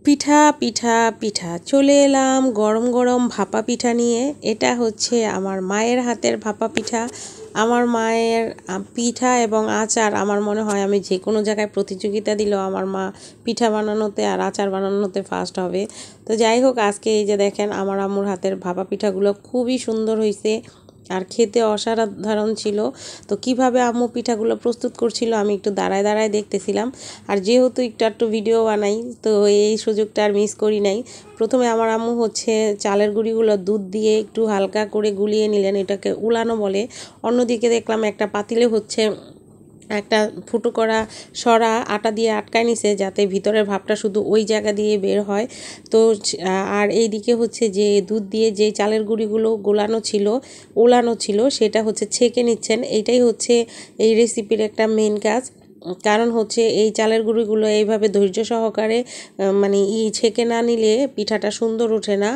পিঠা পিঠা পিঠা চলে এলাম গরম গরম ভাপা পিঠা নিয়ে। এটা হচ্ছে আমার মায়ের হাতের ভাপা পিঠা। আমার মায়ের পিঠা এবং আচার আমার মনে হয় আমি যে কোনো জায়গায় প্রতিযোগিতা দিলেও আমার মা পিঠা বানানোতে আর আচার বানানোতে ফার্স্ট হবে। তো যাই হোক, আজকে এই যে দেখেন আমার আম্মুর হাতের ভাপা পিঠাগুলো খুবই সুন্দর হয়েছে আর খেতে অসাধারণ ছিল। তো কিভাবে আম্মু পিঠাগুলো প্রস্তুত করছিল আমি একটু দাঁড়ায় দাঁড়ায় দেখতেছিলাম। আর যেহেতু একটু ভিডিও বানাই, তো এই সুযোগটা আর মিস করি নাই। প্রথমে আমার আম্মু হচ্ছে চালের গুঁড়িগুলো দুধ দিয়ে একটু হালকা করে গুলিয়ে নিলেন, এটাকে উলানো বলে। অন্যদিকে দেখলাম একটা পাতিলে হচ্ছে একটা ফুটো করা সরা আটা দিয়ে আটকায় নিছে, যাতে ভিতরের ভাবটা শুধু ওই জায়গা দিয়ে বের হয়। তো আর এইদিকে হচ্ছে যে দুধ দিয়ে যে চালের গুঁড়িগুলো উলানো ছিল সেটা হচ্ছে ছেঁকে নিচ্ছেন। এইটাই হচ্ছে এই রেসিপির একটা মেন কাজ। কারণ হচ্ছে এই চালের গুঁড়িগুলো এইভাবে ধৈর্য সহকারে মানে ছেঁকে না নিলে পিঠাটা সুন্দর ওঠে না।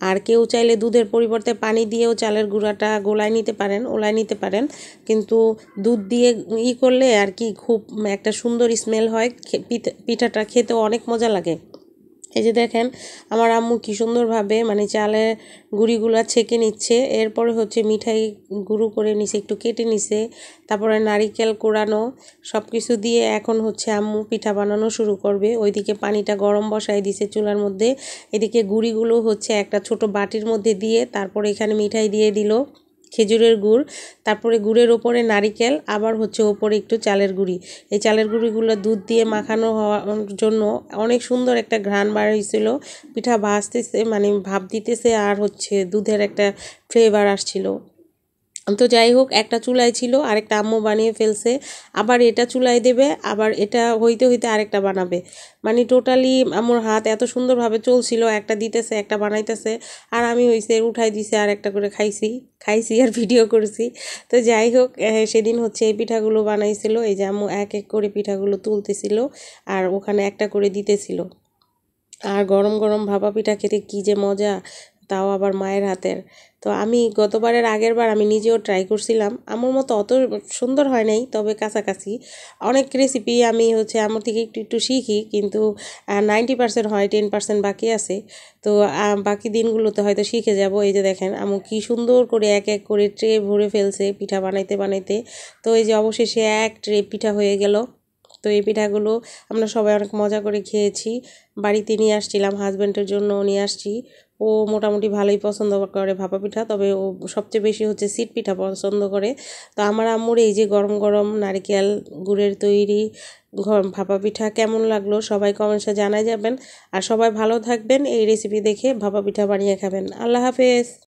আর কেউ চাইলে দুধের পরিবর্তে পানি দিয়েও চালের গুঁড়াটা ওলায় নিতে পারেন, কিন্তু দুধ দিয়ে করলে আর কি খুব একটা সুন্দর স্মেল হয়, পিঠাটা খেতেও অনেক মজা লাগে। এই যে দেখেন আমার আম্মু কি সুন্দরভাবে মানে চালের গুঁড়িগুলো ছেঁকে নিচ্ছে। এরপরে হচ্ছে মিঠাই গুঁড়ো করে নিছে, একটু কেটে নিছে, তারপরে নারিকেল কোড়ানো সব কিছু দিয়ে এখন হচ্ছে আম্মু পিঠা বানানো শুরু করবে। ওইদিকে পানিটা গরম বসায় দিছে চুলার মধ্যে, এদিকে গুঁড়িগুলো হচ্ছে একটা ছোট বাটির মধ্যে দিয়ে তারপরে এখানে মিঠাই দিয়ে দিল, খেজুরের গুড়, তারপরে গুড়ের ওপরে নারিকেল, আবার হচ্ছে ওপরে একটু চালের গুঁড়ি। এই চালের গুঁড়িগুলো দুধ দিয়ে মাখানো হওয়ার জন্য অনেক সুন্দর একটা ঘ্রাণ বার হয়েছিল। পিঠা ভাজতেছে মানে ভাপ দিতেছে আর হচ্ছে দুধের একটা ফ্লেভার আসছিল। তো যাই হোক, একটা চুলায় ছিল আরেকটা আম্মু বানিয়ে ফেলছে, আবার এটা চুলায় দেবে, আবার এটা হইতে হইতে আরেকটা বানাবে। মানে টোটালি আম্মুর হাত এত সুন্দরভাবে চলছিল, একটা দিতেছে একটা বানাইতেছে, আর আমি হইছে উঠাই দিছে আর একটা করে খাইছি আর ভিডিও করছি। তো যাই হোক, সেদিন হচ্ছে এই পিঠাগুলো বানাইছিল, এই যে আম্মু এক এক করে পিঠাগুলো তুলতেছিল আর ওখানে একটা করে দিতেছিল। আর গরম গরম ভাপা পিঠা খেতে কী যে মজা, তাও আবার মায়ের হাতের। তো আমি আগের বার আমি নিজেও ট্রাই করছিলাম, আমার মতো অত সুন্দর হয় নাই, তবে কাছাকাছি। অনেক রেসিপি আমি হচ্ছে আমার থেকে একটু একটু শিখি, কিন্তু 90% হয়, 10% বাকি আছে। তো বাকি দিনগুলোতে হয়তো শিখে যাব। এই যে দেখেন আমু কি সুন্দর করে এক এক করে ট্রে ভরে ফেলছে পিঠা বানাইতে বানাইতে। তো এই যে অবশেষে এক ট্রে পিঠা হয়ে গেল। তো এই পিঠাগুলো আমরা সবাই অনেক মজা করে খেয়েছি। বাড়িতে নিয়ে আসছিলাম, হাজব্যান্ডের জন্য নিয়ে আসছি। ও মোটামুটি ভালোই পছন্দ করে ভাপা পিঠা, তবে ও সবচেয়ে বেশি হচ্ছে সিট পিঠা পছন্দ করে। তো আমার আম্মুর এই যে গরম গরম নারকেল গুড়ের তৈরি ভাপা পিঠা কেমন লাগলো সবাই কমেন্টসে জানাই যাবেন। আর সবাই ভালো থাকবেন, এই রেসিপি দেখে ভাপা পিঠা বানিয়ে খাবেন। আল্লাহ হাফেজ।